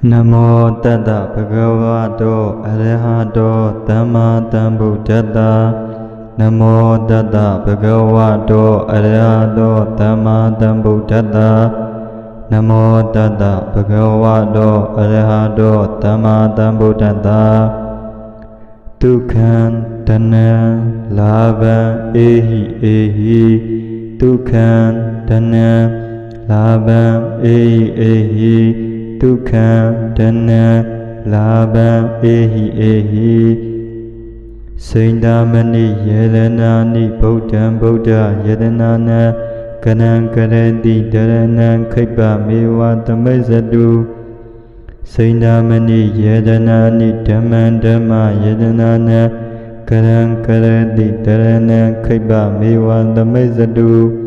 Namo Tata Bhagavato Arahato Dhamma Sambuddhassa Namo Tata Bhagavato Arahato Dhamma Sambuddhassa Namo Tata Bhagavato Arahato Dhamma Sambuddhassa Dukhan Dana Lava Ehi Dukhan Dana Lava Ehi Dukha Dana Laba Ehi Sindamani Yedanani Bodhan Bodha Yedanana Kanang Karati Dharana Kripa Mewa Tamazadu Sindamani Yedanani Dhamman Dhamma Yedanana Kanang Karati Dharana Kripa Mewa Tamazadu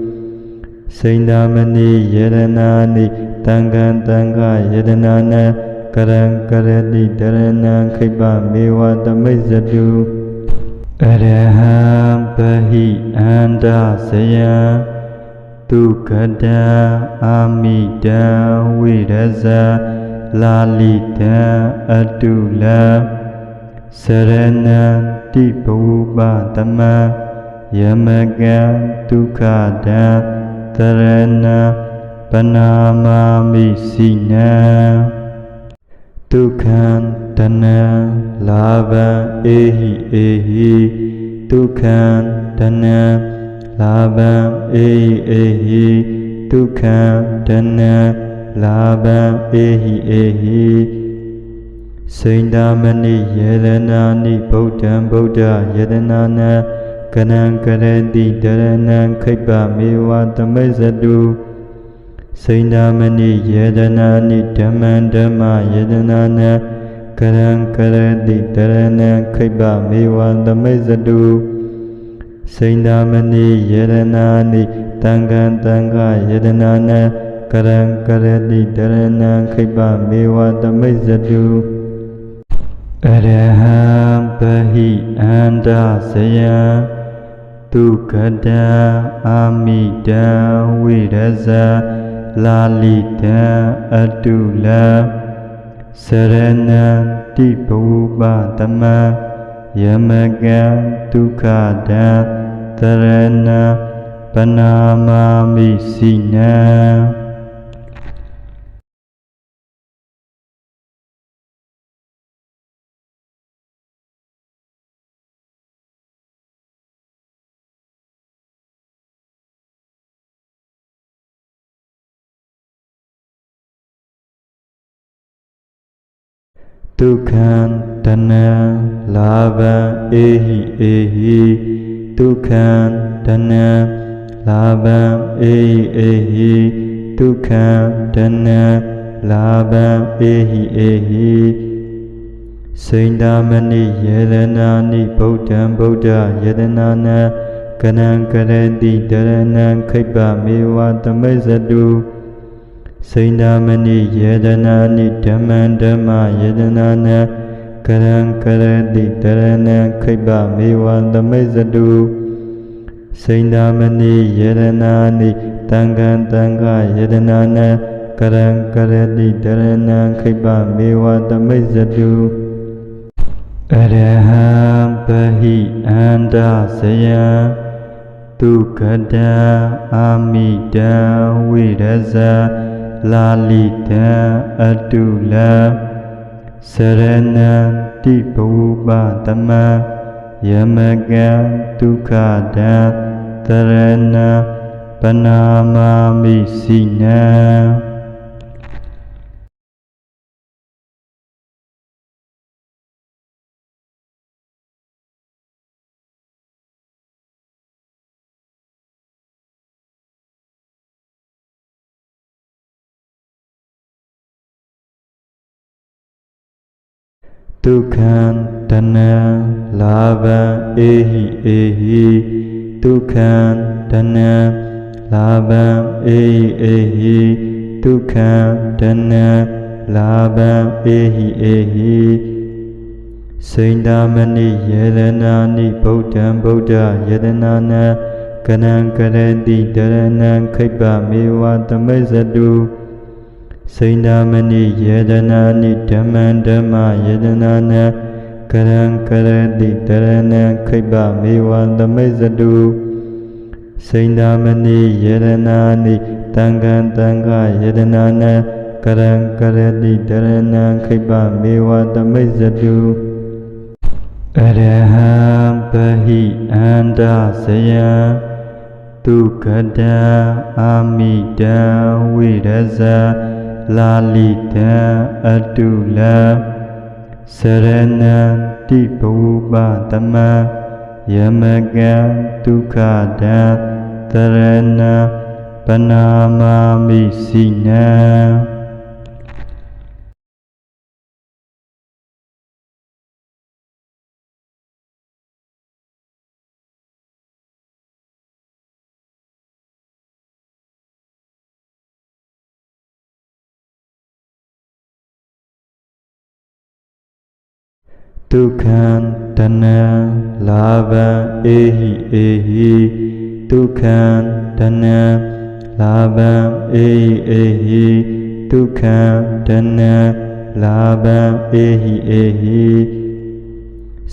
Sindamani Yedanani Tangan Tanga Yedanana Karang Karati Dharana Kripa Mewa Tamazadu Araham Bahi Anda Saya Tukada Amida Viraza Lalita Adula Sarana Tipuba Tama Yamaga Tukada Tarana Panamami Sina Dukhan Dana Lava Ehi Dukhan Dana Lava Ehi Dukhan Dana Lava Ehi Sindamani Yedanani Bodhan Bodha Yedanana Kanang Karati Dharana Kripa Mewa Tamazadu Sindamani Yedanani Dhamman Dhamma Yedanana Karang Karati Dharana Kripa Mewa Tamazadu Sindamani Yedanani Tangan Tanga Yedanana Karang Karati Dharana Kripa Mewa Tamazadu Araham Bahi Anda Saya Tukada Amida Viraza Lalita Adula Sarana Tipuba Tama Yamaga Tukada Tarana Panamami Sina Dukhan Dana Lava Ehi Dukhan Dana Lava Ehi Dukhan Dana Lava Ehi Sindamani Yedanani Bodhan Bodha Yedanana Kanang Karati Dharana Kripa Mewa Tamazadu Sindamani Yedanani Dhamman Dhamma Yedanana Karang Karati Dharana Kripa Mewa Tamazadu Sindamani Yedanani Tangan Tanga Yedanana Karang Karati Dharana Kripa Mewa Tamazadu Araham Bahi Anda Saya Tukada Amida Viraza Lalita Adula Sarana Tipuba Tama Yamaga Tukada Tarana Panamami Sina Dukhan Dana Lava Ehi Dukhan Dana Lava Ehi Dukhan Dana Lava Ehi Sindamani Yedanani Bodhan Bodha Yedanana Kanang Karati Dharana Kripa Mewa Tamazadu စိန္ဒာမဏိယေဒနာနိဓမ္မံဓမ္မယေဒနာနံကရံကရတိတရဏံခိပ္ပမေဝသမိစ္ဆတုစိန္ဒာမဏိယေဒနာနိတံဃံတံဃယေဒနာနံကရံကရတိတရဏံခိပ္ပမေဝသမိစ္ဆတုအရဟံပဟိအန္တဇယံဒုက္ခတံအာမိတံဝိရဇာလာလိတံအတုလံစရဏံတိဘူပသမံယမကံဒုက္ခတံတရဏံပနာမာမိစိနံဒုက္ခံတဏံလာဘံဧဟိဧဟိဒုက္ခံတဏံလာဘံဧဟိဧဟိဒုက္ခံတဏံလာဘံဧဟိဧဟိ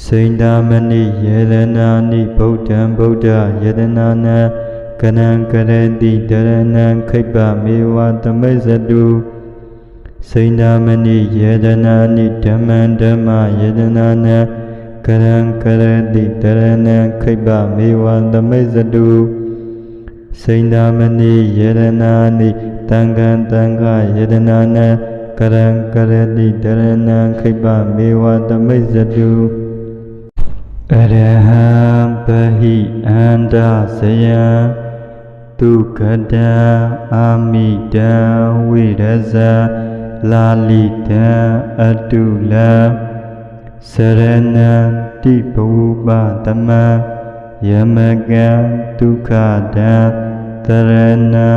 စိန္ဒာမဏိယေရနာနိဗုဒ္ဓံဗုဒ္ဓယေတနာနံကရံကရတိတရဏံခိပ္ပမေဝသမိစ္ဆတုစိန္ဒာမဏိယေဒနာနိဓမ္မံဓမ္မယေဒနာနံကရံကရတိတရဏံခိပ္ပမေဝသမိစ္ဆတုစိန္ဒာမဏိယေဒနာနိတံဃံတံဃယေဒနာနံကရံကရတိတရဏံခိပ္ပမေဝသမိစ္ဆတုအရဟံပဟိအန္တဇယံဒုက္ခတံအာမိတံဝိရဇာလာလိတံအတုလံစရဏံတိဘူပသမံယမကံဒုက္ခတံတရဏံ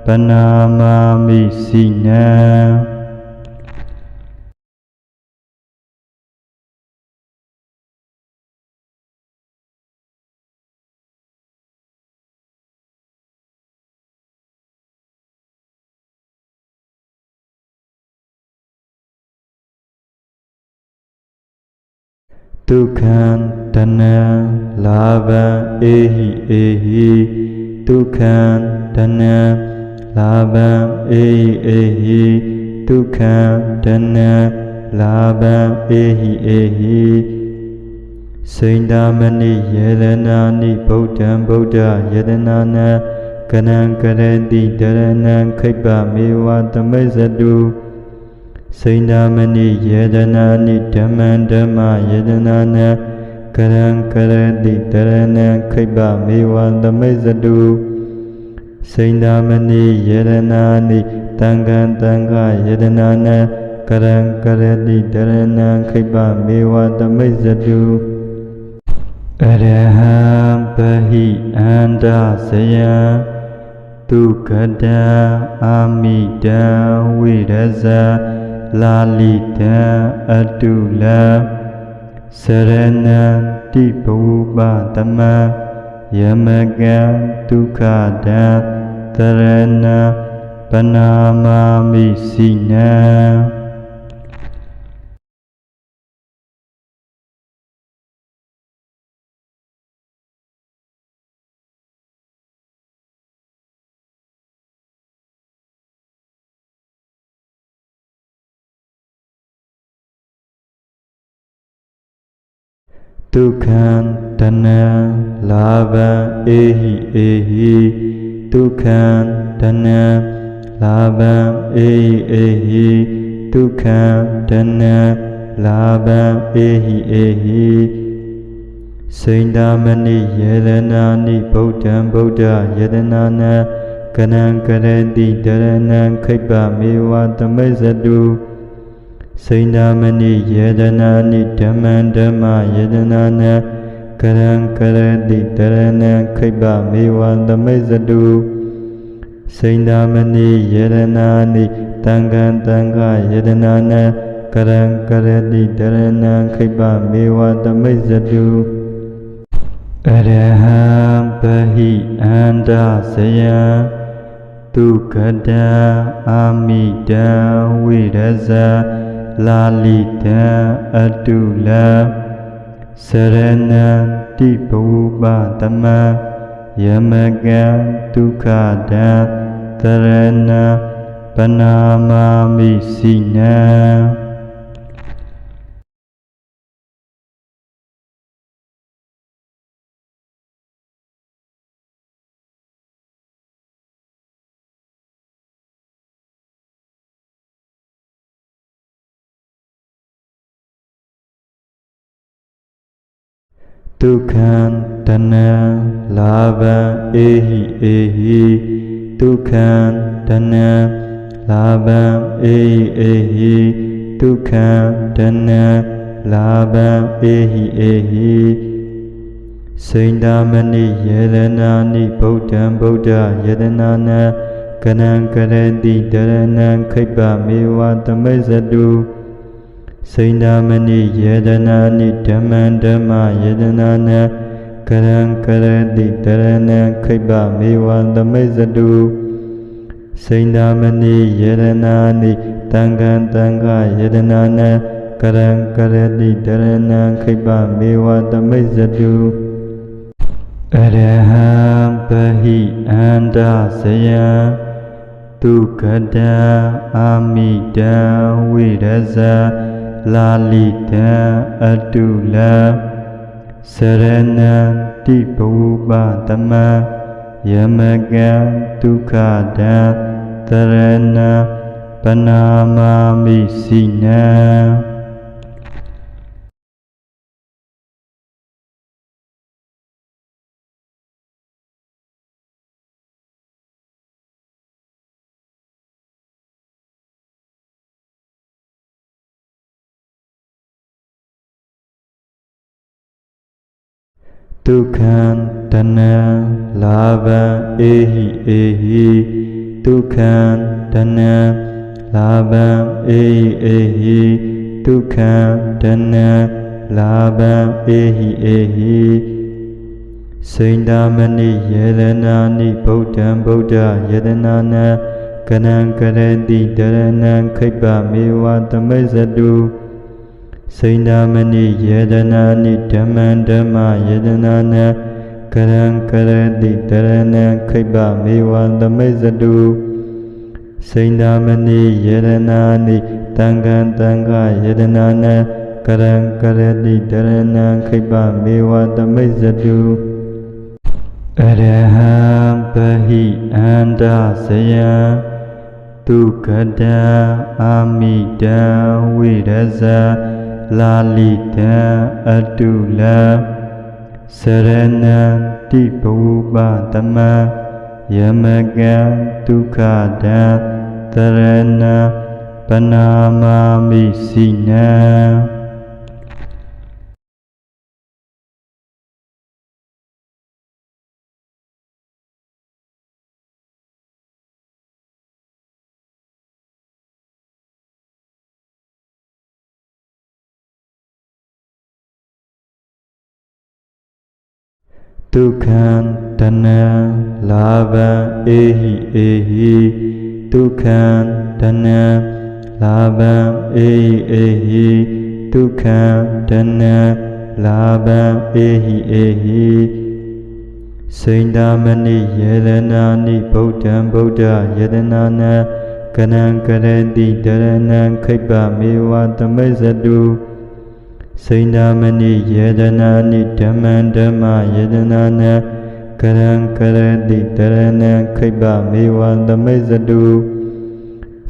ပနာမာမိစိနံဒုက္ခံတဏံလာဘံဧဟိဧဟိဒုက္ခံတဏံလာဘံဧဟိဧဟိဒုက္ခံတဏံလာဘံဧဟိဧဟိစိန္ဒာမဏိယေရနာနိဗုဒ္ဓံဗုဒ္ဓယေတနာနံကရံကရတိတရဏံခိပ္ပမေဝသမိစ္ဆတုစိန္ဒာမဏိယေဒနာနိဓမ္မံဓမ္မယေဒနာနံကရံကရတိတရဏံခိပ္ပမေဝသမိစ္ဆတုစိန္ဒာမဏိယေဒနာနိတံဃံတံဃယေဒနာနံကရံကရတိတရဏံခိပ္ပမေဝသမိစ္ဆတုအရဟံပဟိအန္တဇယံဒုက္ခတံအာမိတံဝိရဇာလာလိတံအတုလံစရဏံတိဘူပသမံယမကံဒုက္ခတံတရဏံပနာမာမိစိနံဒုက္ခံတဏံလာဘံဧဟိဧဟိဒုက္ခံတဏံလာဘံဧဟိဧဟိဒုက္ခံတဏံလာဘံဧဟိဧဟိစိန္ဒာမဏိယေရနာနိဗုဒ္ဓံဗုဒ္ဓယေတနာနံကရံကရတိတရဏံခိပ္ပမေဝသမိစ္ဆတုစိန္ဒာမဏိယေဒနာနိဓမ္မံဓမ္မယေဒနာနံကရံကရတိတရဏံခိပ္ပမေဝသမိစ္ဆတုစိန္ဒာမဏိယေဒနာနိတံဃံတံဃယေဒနာနံကရံကရတိတရဏံခိပ္ပမေဝသမိစ္ဆတုအရဟံပဟိအန္တဇယံဒ တုခတံအာမိတံဝိရဇာလာလိတံအတုလံစရဏံတိဘုပတမံယမကံဒုက္ခတံသရဏံပနာမာမိစိနံဒုက္ခံတဏံလာဘံဧဟိဧဟိဒုက္ခံတဏံလာဘံဧဟိဧဟိဒုက္ခံတဏံလာဘံဧဟိဧဟိစိန္ဒမဏိယေရဏာနိဗုဒ္ဓံဗုဒ္ဓယေတနာနံကနံကရတိတရဏံခိပ္ပမေဝသမိစ္ဆတုစိန္ဒမဏိယေတနာနိဓမ္မံဓမ္မယေတနာနံကရံကရတိတရဏံခိပ္ပမေဝသမိစ္ဆတုစိန္ဒမဏိယေတနာနိတံဃံတံဃယေတနာနံကရံကရတိတရဏံခိပ္ပမေဝသမိစ္ဆတုအရဟံပဟိအန္တဇယံဒုက္ခတံအာမိတံဝိရဇာလာလိတံအတုလံစရဏံတိဘုပတမံယမကံဒုက္ခတံသရဏံပနာမာမိစိနံဒုက္ခံတဏံလာဘံဧဟိဧဟိဒုက္ခံတဏံလာဘံဧဟိဧဟိဒုက္ခံတဏံလာဘံဧဟိဧဟိစိန္ဒမဏိယေရဏာနိဗုဒ္ဓံဗုဒ္ဓယေတနာနံကနံကရတိတရဏံခိပ္ပမေဝသမိစ္ဆတုစိန္ဒမဏိယေတနာနိဓမ္မံဓမ္မယေတနာနံကရံကရတိတရဏံခိပ္ပမေဝသမိစ္ဆတုစိန္ဒမဏိယေတနာနိတံဃံတံဃယေတနာနံကရံကရတိတရဏံခိပ္ပမေဝသမိစ္ဆတုအရဟံပဟိအန္တဇယံဒုက္ခတံအာမိတံဝိရဇာလာလိတံအတုလံစရဏံတိဘုပတမံယမကံဒုက္ခတံသရဏံပနာမာမိစိနံဒုက္ခံတဏံလာဘံဧဟိဧဟိဒုက္ခံတဏံလာဘံဧဟိဧဟိဒုက္ခံတဏံလာဘံဧဟိဧဟိစိန္ဒမဏိယေရဏာနိဗုဒ္ဓံဗုဒ္ဓယေတနာနံကနံကရတိတရဏံခိပ္ပမေဝသမိစ္ဆတုစိန္ဒမဏိယေတနာနိဓမ္မံဓမ္မယေတနာနံကရံကရတိတရဏံခိပ္ပမေဝသမိစ္ဆတု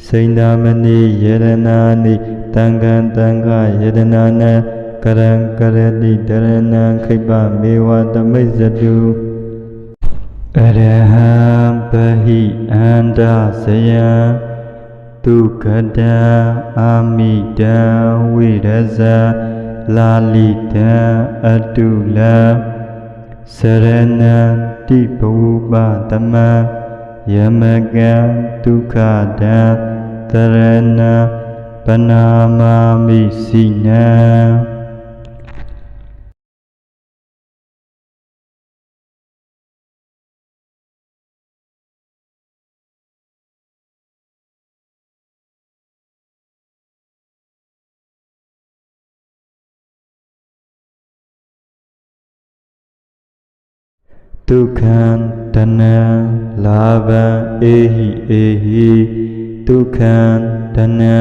စိန္ဒမဏိယေတနာနိတံဃံတံဃယေတနာနံကရံကရတိတရဏံခိပ္ပမေဝသမိစ္ဆတုအရဟံပဟိအန္တဇယံဒုက္ခတံအာမိတံဝိရဇာလာလိတံအတုလံစရဏံတိဘုပတမံယမကံဒုက္ခတံသရဏံပနာမာမိစိနံ Dukkhan dana lava ehi Dukkhan dana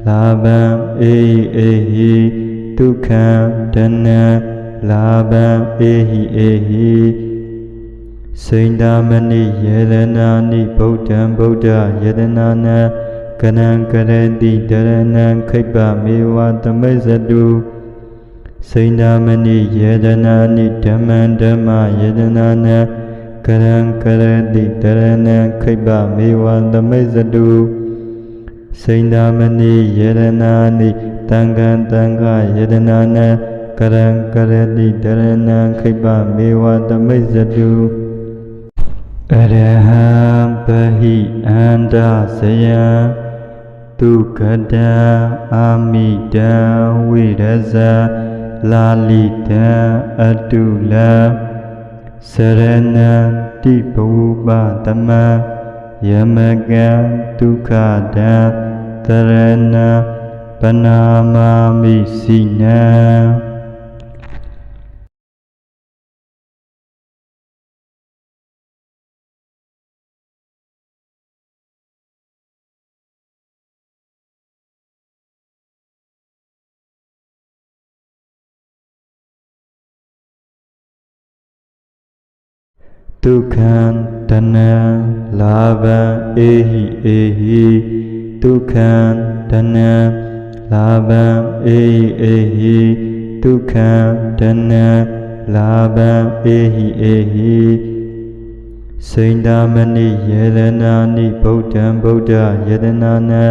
lava ehi Dukkhan dana lava ehi Sindamani yedanani Buddham Buddha yedanana Kanang kareti dharanang Khipa mewa tamazadu Sindamani yedanani Dhamman Dhamma yedanana Kanang kareti dharanang Khipa mewa tamazadu Sindamani yedanani Tangan Tanga yedanana Kanang kareti dharanang Khipa mewa tamazadu Araham Bahi Anda Saya Dukkada Amida Viraza Lalita Adula Sarana Tipupa Tama Yamaga Dukkada Tarana Panamami Sina Dukkhan dana lava ehi Dukkhan dana lava ehi Dukkhan dana lava ehi Sindamani yedanani Buddham Buddha yedanana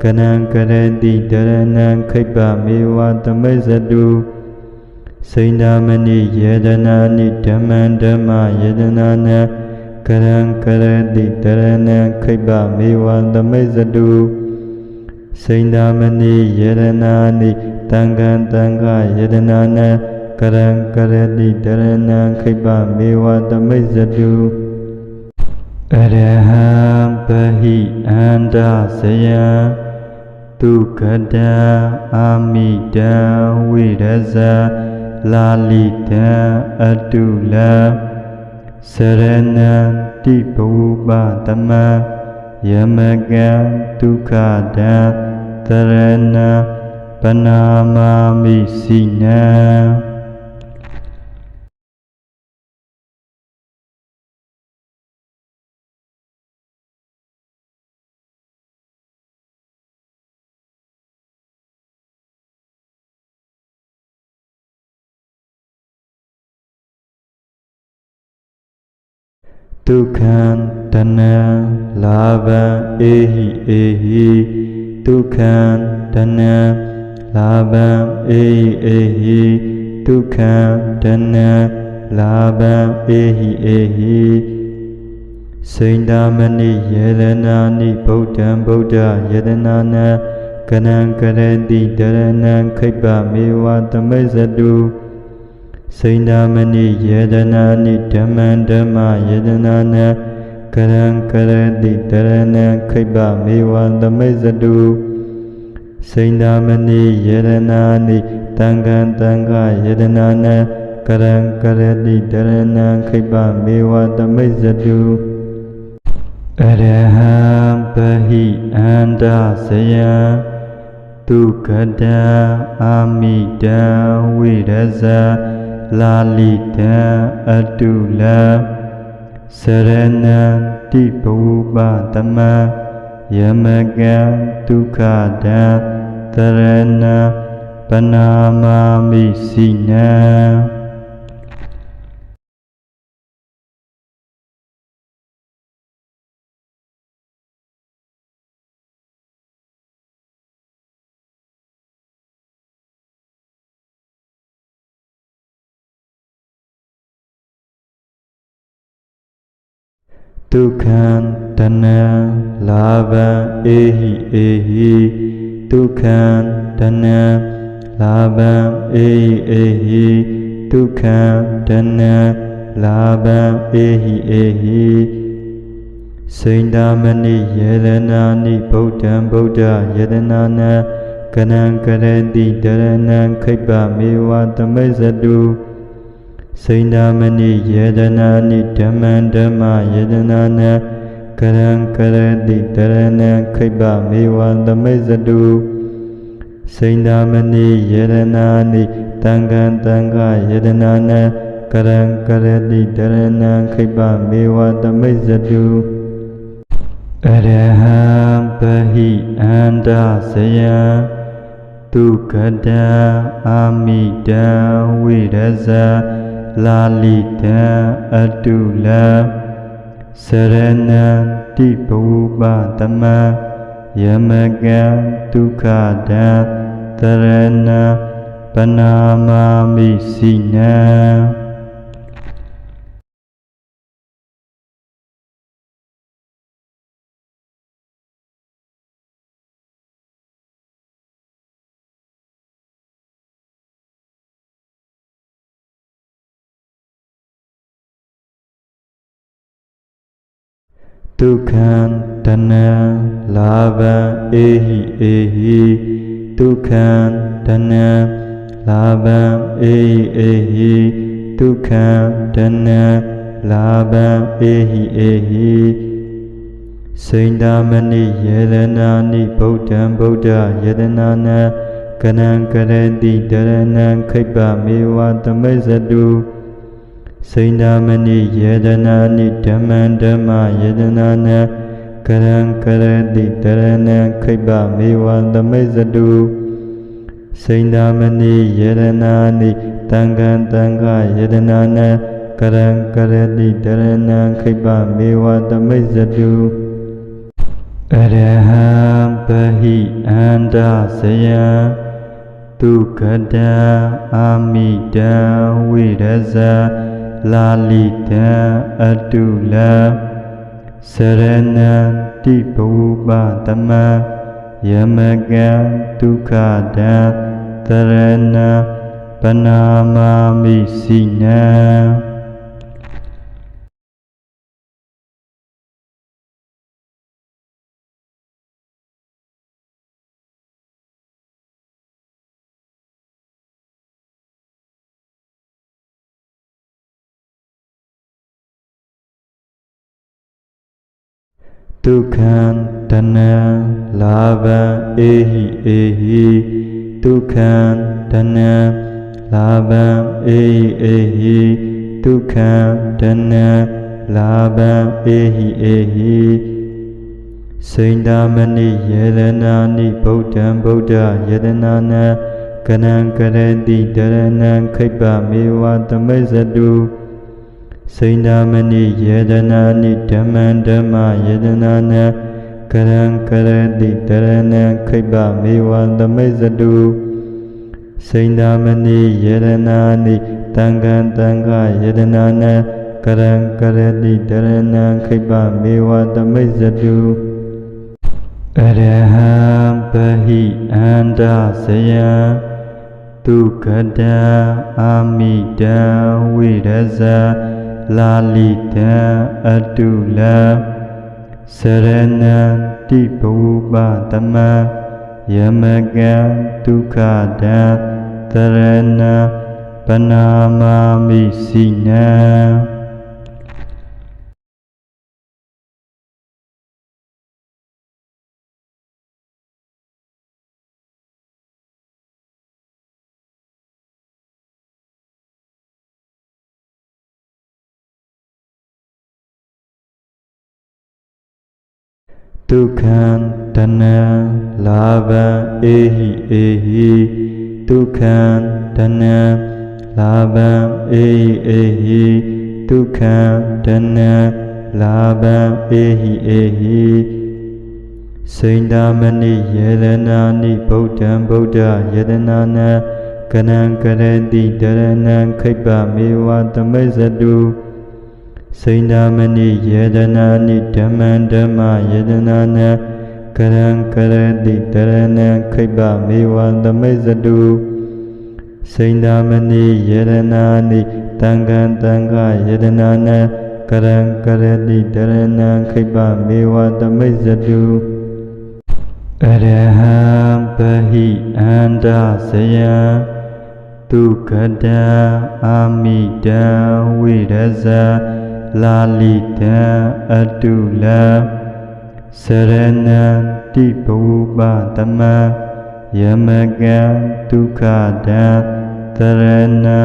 Kanang kareti dharanang Khipa mewa tamazadu Sindamani yedanani Dhamman Dhamma yedanana Kanang kareti dharanang Khipa mewa tamazadu Sindamani yedanani Tangan Tanga yedanana Kanang kareti dharanang Khipa mewa tamazadu Araham Bahi Anda Saya Dukkada Amida Viraza Lalita Adula Sarana Tipupa Tama Yamaga Dukkada Tarana Panamami Sina Dukkhan dana lava ehi Dukkhan dana lava ehi Dukkhan dana lava ehi Sindamani yedanani Buddham Buddha yedanana Kanang kareti dharanang Khipa mewa tamazadu Sindamani yedanani Dhamman Dhamma yedanana Kanang kareti dharanang Khipa mewa tamazadu Sindamani yedanani Tangan Tanga yedanana Kanang kareti dharanang Khipa mewa tamazadu Araham Bahi Anda Saya Dukkada Amida Viraza Lalita Adula Sarana Tipupa Tama Yamaga Dukkada Tarana Panamami Sina Dukkhan dana lava ehi Dukkhan dana lava ehi Dukkhan dana lava ehi Sindamani yedanani Buddham Buddha yedanana Kanang kareti dharanang Khipa mewa tamazadu စိန္ဒာမဏိယေဒနာနိဓမ္မံဓမ္မယေဒနာနံကရံကရတိတရဏံခိပ္ပမေဝသမိစ္ဆတုစိန္ဒာမဏိယေဒနာနိတံဃံတံဃယေဒနာနံကရံကရတိတရဏံခိပ္ပမေဝသမိစ္ဆတုအရဟံပဟိအန္တဇယံဒုက္ခတံအာမိတံဝိရဇာလာလိတံအတုလံစရဏံတိဘုပ္ပတမံယမကံဒုက္ခတံတရဏံပနာမာမိစိနံဒုက္ခံတဏံလာဘံဧဟိဧဟိဒုက္ခံတဏံလာဘံဧဟိဧဟိဒုက္ခံတဏံလာဘံဧဟိဧဟိစိန္ဒာမဏိယေရနာနိဗုဒ္ဓံဗုဒ္ဓယေတနာနံကရံကရတိတရဏံခိပ္ပမေဝသမိစ္ဆတုစိန္ဒာမဏိယေဒနာနိဓမ္မံဓမ္မယေဒနာနံကရံကရတိတရဏံခိပ္ပမေဝသမိစ္ဆတုစိန္ဒာမဏိယေဒနာနိတံဃံတံဃယေဒနာနံကရံကရတိတရဏံခိပ္ပမေဝသမိစ္ဆတုအရဟံပဟိအန္တဇယံဒုက္ခတံအာမိတံဝိရဇာလာလိတံအတုလံစရဏံတိဘုပ္ပတမံယမကံဒုက္ခတံတရဏံပနာမာမိစိနံဒုက္ခံတဏံလာဘံဧဟိဧဟိဒုက္ခံတဏံလာဘံဧဟိဧဟိဒုက္ခံတဏံလာဘံဧဟိဧဟိစိန္ဒာမဏိယေရနာနိဗုဒ္ဓံဗုဒ္ဓယေတနာနံကရံကရတိတရဏံခိပ္ပမေဝသမိစ္ဆတုစိန္ဒာမဏိယေဒနာနိဓမ္မံဓမ္မယေဒနာနံကရံကရတိတရဏံခိပ္ပမေဝသမိစ္ဆတုစိန္ဒာမဏိယေဒနာနိတံဃံတံဃယေဒနာနံကရံကရတိတရဏံခိပ္ပမေဝသမိစ္ဆတုအရဟံပဟိအန္တဇယံဒုက္ခတံအာမိတံဝိရဇာလာလိတံအတုလံစရဏံတိဘုပ္ပတမံယမကံဒုက္ခတံတရဏံပနာမာမိစိနံဒုက္ခံတဏံလာဘံဧဟိဧဟိဒုက္ခံတဏံလာဘံဧဟိဧဟိဒုက္ခံတဏံလာဘံဧဟိဧဟိစိန္ဒာမဏိယေရနာနိဗုဒ္ဓံဗုဒ္ဓယေတနာနံကရံကရတိတရဏံခိပ္ပမေဝသမိစ္ဆတုစိန္ဒာမဏိယေဒနာနိဓမ္မံဓမ္မယေဒနာနံကရံကရတိတရဏံခိပ္ပမေဝသမိစ္ဆတုစိန္ဒာမဏိယေဒနာနိတံဃံတံဃယေဒနာနံကရံကရတိတရဏံခိပ္ပမေဝသမိစ္ဆတုအရဟံပဟိအန္တဇယံဒ တုခတံအာမိတံဝိရဇာလာလိတံအတုလံစရဏံတိဘုပတမံယမကံဒုက္ခတံသရဏံ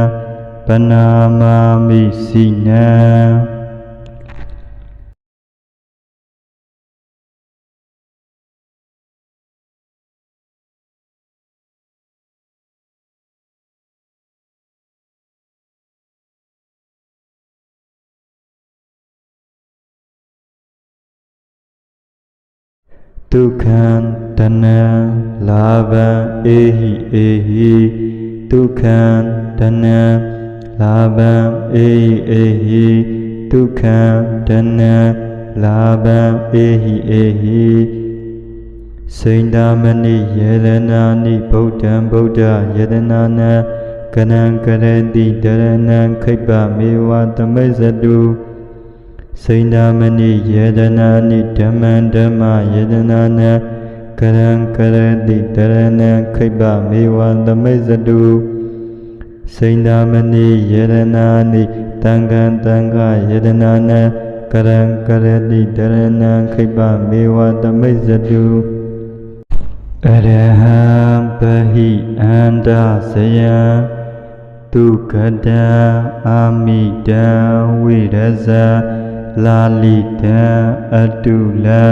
ပနာမာမိစိနံဒုက္ခံတဏံလာဘံဧဟိဧဟိဒုက္ခံတဏံလာဘံဧဟိဧဟိဒုက္ခံတဏံလာဘံဧဟိဧဟိစိန္ဒမဏိယေရဏာနိဗုဒ္ဓံဗုဒ္ဓယေတနာနံကနံကရတိတရဏံခိပ္ပမေဝသမိစ္ဆတုစိန္ဒမဏိယေတနာနိဓမ္မံဓမ္မယေတနာနံကရံကရတိတရဏံခိပ္ပမေဝသမိစ္ဆတုစိန္ဒမဏိယေတနာနိတံဃံတံဃယေတနာနံကရံကရတိတရဏံခိပ္ပမေဝသမိစ္ဆတုအရဟံပဟိအန္တဇယံဒုက္ခတံအာမိတံဝိရဇာလာလိတံအတုလံ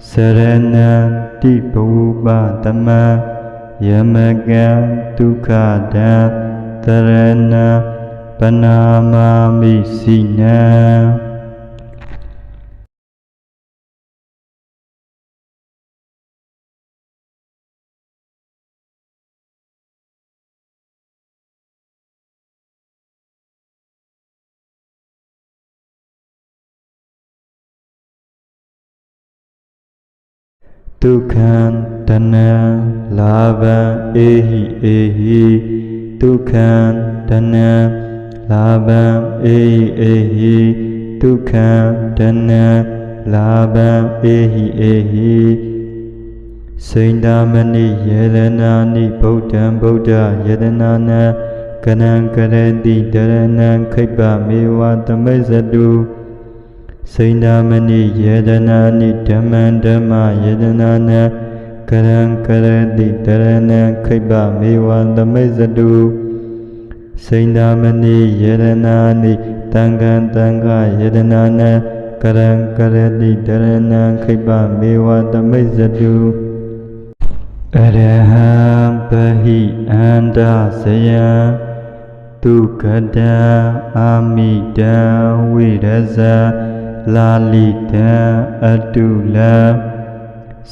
စရဏံတိဘုပတမံယမကံဒုက္ခတံသရဏံပနာမာမိစိနံဒုက္ခံတဏံလာဘံဧဟိဧဟိဒုက္ခံတဏံလာဘံဧဟိဧဟိဒုက္ခံတဏံလာဘံဧဟိဧဟိစိန္ဒမဏိယေရဏာနိဗုဒ္ဓံဗုဒ္ဓယေတနာနံကနံကရတိတရဏံခိပ္ပမေဝသမိစ္ဆတုစိန္ဒမဏိယေတနာနိဓမ္မံဓမ္မယေတနာနံကရံကရတိတရဏံခိပ္ပမေဝသမိစ္ဆတုစိန္ဒမဏိယေတနာနိတံဃံတံဃယေတနာနံကရံကရတိတရဏံခိပ္ပမေဝသမိစ္ဆတုအရဟံပဟိအန္တဇယံဒုက္ခတံအာမိတံဝိရဇာလာလိတံအတုလံ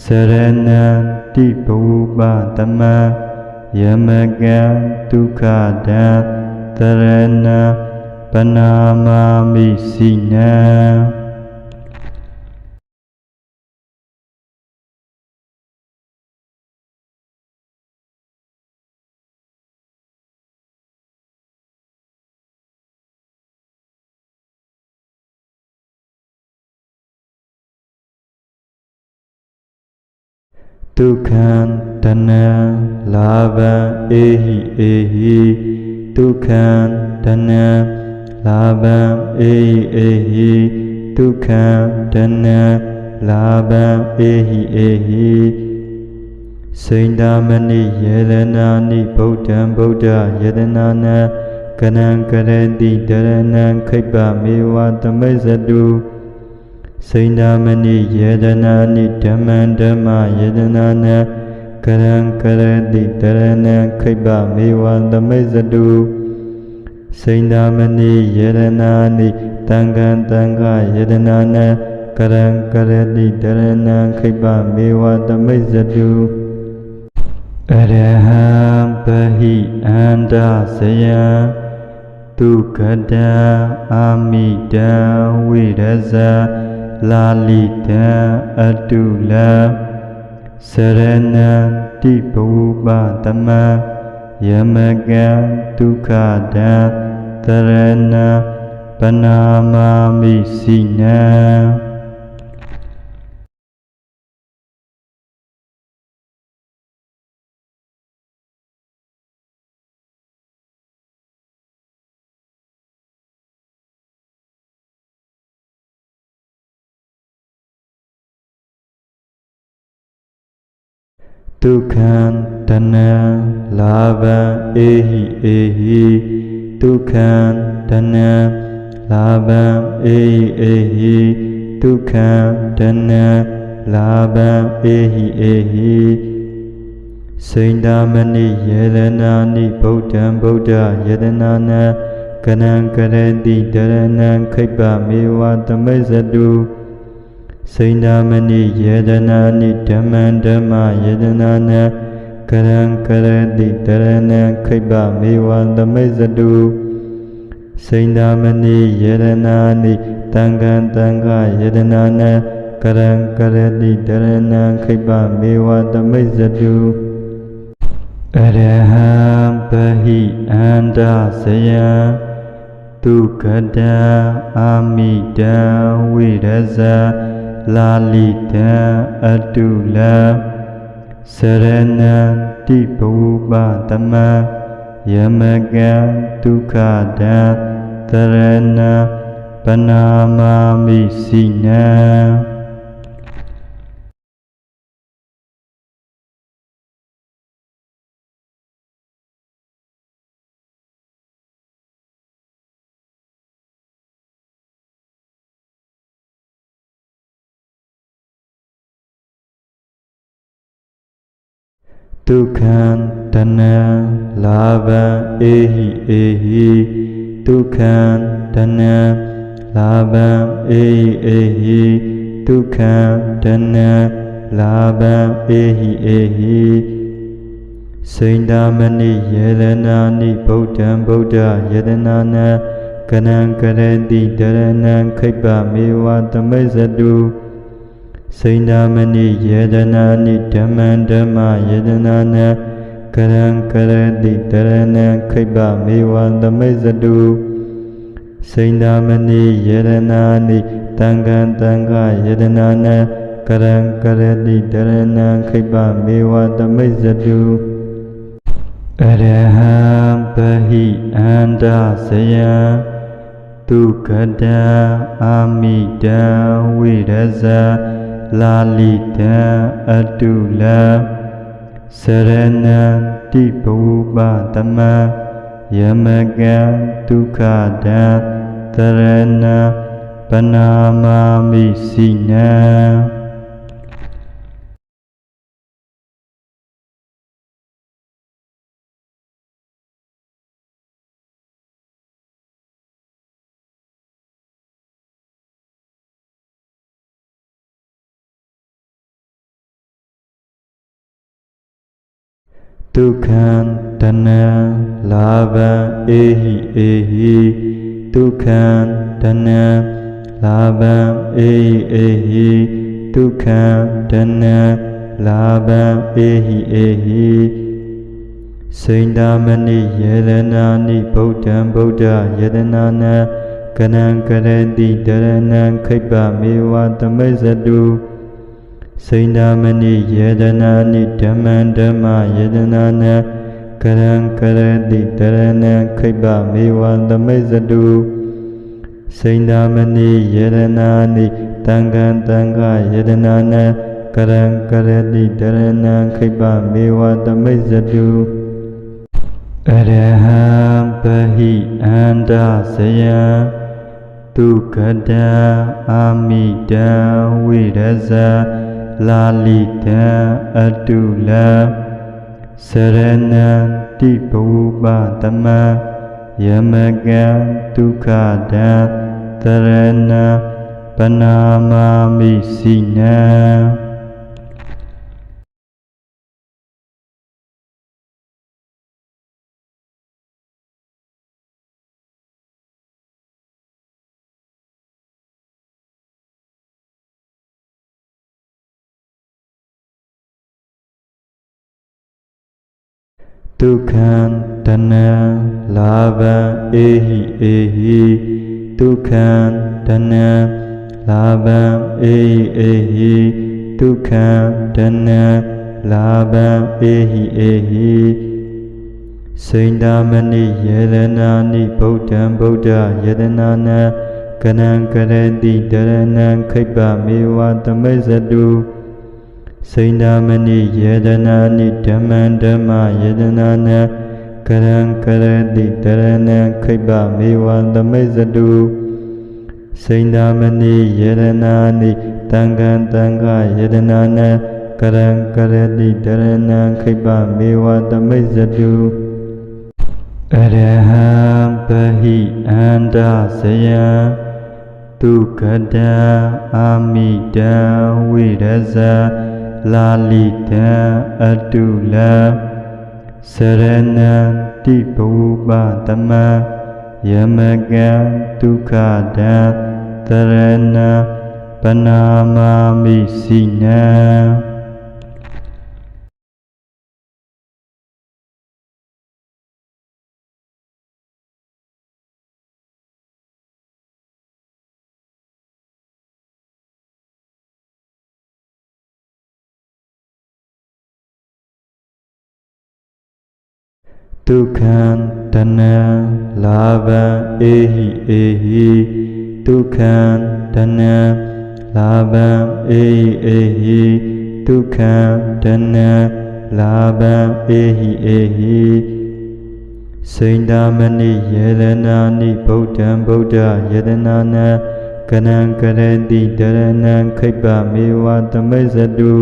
စရဏံတိဘုပတမံယမကံဒုက္ခတံသရဏံပနာမာမိစိနံဒုက္ခံတဏံလာဘံဧဟိဧဟိဒုက္ခံတဏံလာဘံဧဟိဧဟိဒုက္ခံတဏံလာဘံဧဟိဧဟိစိန္ဒမဏိယေရဏာနိဗုဒ္ဓံဗုဒ္ဓယေတနာနံကနံကရတိတရဏံခိပ္ပမေဝသမိစ္ဆတုစိန္ဒမဏိယေတနာနိဓမ္မံဓမ္မယေတနာနံကရံကရတိတရဏံခိပ္ပမေဝသမိစ္ဆတုစိန္ဒမဏိယေတနာနိတံဃံတံဃယေတနာနံကရံကရတိတရဏံခိပ္ပမေဝသမိစ္ဆတုအရဟံပဟိအန္တဇယံဒုက္ခတံအာမိတံဝိရဇာလာလိတံအတုလံစရဏံတိဘုပတမံယမကံဒုက္ခတံသရဏံပနာမာမိစိနံ Dukkhan dana lava ehi Dukkhan dana lava ehi Dukkhan dana lava ehi Sindamani yedanani Buddham Buddha yedanana Kanang kareti dharanang khipa mewa tamazadu Sindamani yedanani Dhamman Dhamma yedanana Kanang kareti dharanang khipa mewa tamazadu Sindamani yedanani Tangan Tanga yedanana Kanang kareti dharanang khipa mewa tamazadu Araham Bahi Anda Saya Dukkada Amida Viraza Lalita Adula Sarana Tipuba Tama Yamaga Dukkada Tarana Panama Misina Dukkhan dana lava ehi Dukkhan dana lava ehi Dukkhan dana lava ehi Sindamani yedanani Buddham Buddha yedanana Kanang kareti dharanang khipa mewa tamazadu Sindamani yedanani Dhamman Dhamma yedanana Kanang kareti dharanang khipa mewa tamazadu Sindamani yedanani Tangan Tanga yedanana Kanang kareti dharanang khipa mewa tamazadu Araham Bahi Anda Saya Dukkada Amida Viraza Lalita Adula Sarana Tipuba Tama Yamaga Dukkada Tarana Panama Misina Dukkhan dana lava ehi Dukkhan dana lava ehi Dukkhan dana lava ehi Sindamani yedanani Buddham Buddha yedanana Kanang kareti dharanang khipa mewa tamazadu Sindamani yedanani Dhamman Dhamma yedanana Kanang kareti dharanang khipa mewa tamazadu Sindamani yedanani Tangan Tanga yedanana Kanang kareti dharanang khipa mewa tamazadu Araham Bahi Anda Saya Dukkada Amida Viraza Lalita Adula Sarana Tipuba Tama Yamaga Dukkada Tarana Panama Misina Dukkhan dana lava ehi Dukkhan dana lava ehi Dukkhan dana lava ehi Sindamani yedanani Buddham Buddha yedanana Kanang kareti dharanang khipa mewa tamazadu စိန္ဒာမဏိယေဒနာနိဓမ္မံဓမ္မယေဒနာနံကရံကရတိတရဏံခိပ္ပမေဝသမိစ္ဆတုစိန္ဒာမဏိယေဒနာနိတံဃံတံဃယေဒနာနံကရံကရတိတရဏံခိပ္ပမေဝသမိစ္ဆတုအရဟံပဟိအန္တဇယံဒုက္ခတံအာမိတံဝိရဇာလာလိတံအတုလံစရဏံတိဘူပသမံယမကံဒုက္ခတံတရဏံပနာမာမိစိနံဒုက္ခံတဏံလာဘံအေဟိအေဟိဒုက္ခံတဏံလာဘံအေဟိအေဟိဒုက္ခံတဏံလာဘံအေဟိအေဟိစိန္ဒာမဏိယေရနာနိဗုဒ္ဓံဗုဒ္ဓယေရနာနံကရံကရတိတရဏံခိပ္ပမေဝသမိစ္ဆတု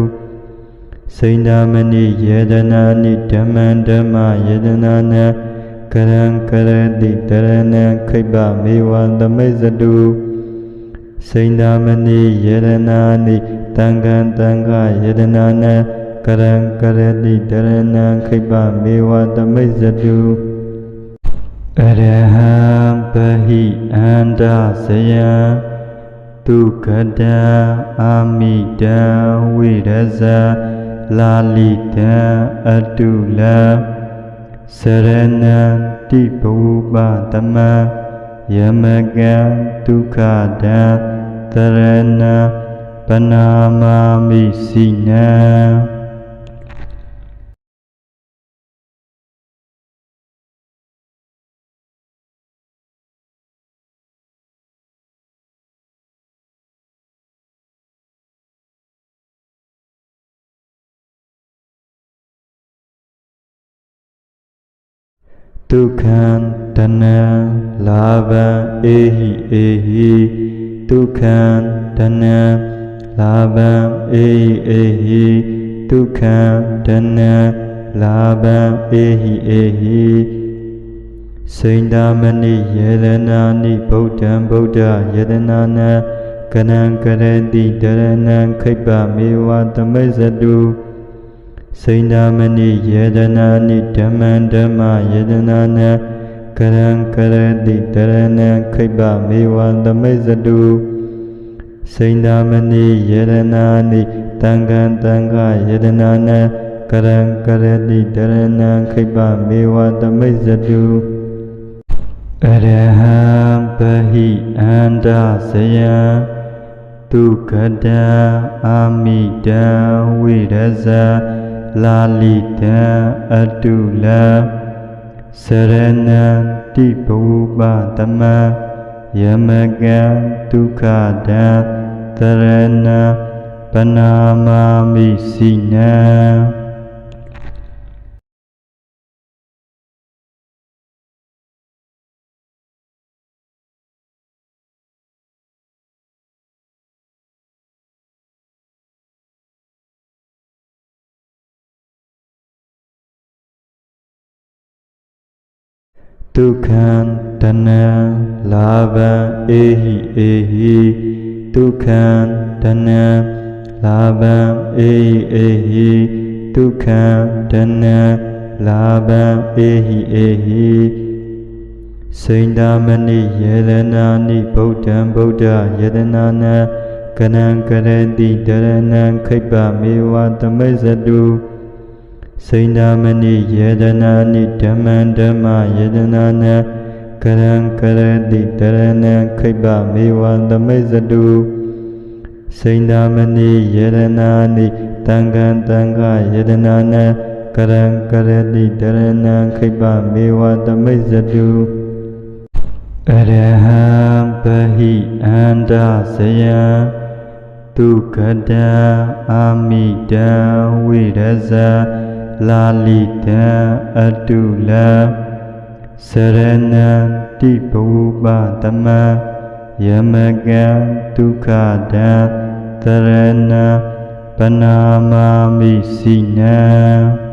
စိန္ဒာမဏိယေဒနာနိဓမ္မံဓမ္မယေဒနာနံကရံကရတိတရဏံခိပ္ပမေဝသမိစ္ဆတုစိန္ဒာမဏိယေဒနာနိတံဃံတံဃယေဒနာနံကရံကရတိတရဏံခိပ္ပမေဝသမိစ္ဆတုအရဟံပဟိအန္တဇယံဒုက္ခတံအာမိတံဝိရဇာလာလိတံအတုလံစရဏံတိဘူပသမံယမကံဒုက္ခတံတရဏံပနာမာမိစိနံဒုက္ခံတဏံလာဘံအေဟိအေဟိဒုက္ခံတဏံလာဘံအေဟိအေဟိဒုက္ခံတဏံလာဘံအေဟိအေဟိစိန္ဒာမဏိယေရနာနိဗုဒ္ဓံဗုဒ္ဓယေရနာနံကရံကရတိတရဏံခိပ္ပမေဝသမိစ္ဆတုစိန္ဒာမဏိယေဒနာနိဓမ္မံဓမ္မယေဒနာနံကရံကရတိတရဏံခိပ္ပမေဝသမိစ္ဆတုစိန္ဒာမဏိယေဒနာနိတံဃံတံဃယေဒနာနံကရံကရတိတရဏံခိပ္ပမေဝသမိစ္ဆတုအရဟံပဟိအန္တဇယံဒုက္ခတံအာမိတံဝိရဇာလာလိတံအတုလံစရဏံတိဘူပသမံယမကံဒုက္ခတံတရဏံပနာမာမိစိနံဒုက္ခံတဏံလာဘံအေဟိအေဟိဒုက္ခံတဏံလာဘံအေဟိအေဟိဒုက္ခံတဏံလာဘံအေဟိအေဟိစိန္ဒာမဏိယေရနာနိဗုဒ္ဓံဗုဒ္ဓယေရနာနံကရံကရတိတရဏံခိပ္ပမေဝသမိစ္ဆတုစိန္ဒာမဏိယေဒနာနိဓမ္မံဓမ္မယေဒနာနံကရံကရတိတရဏံခိပ္ပမေဝသမိစ္ဆတုစိန္ဒာမဏိယေဒနာနိတံဃံတံဃယေဒနာနံကရံကရတိတရဏံခိပ္ပမေဝသမိစ္ဆတုအရဟံပဟိအန္တဇယံ တုခတံအာမိတံဝိရဇာလာလိတံအတုလံစရဏံတိဘုပတမံယမကံဒုက္ခတံသရဏံပနာမာမိစိနံ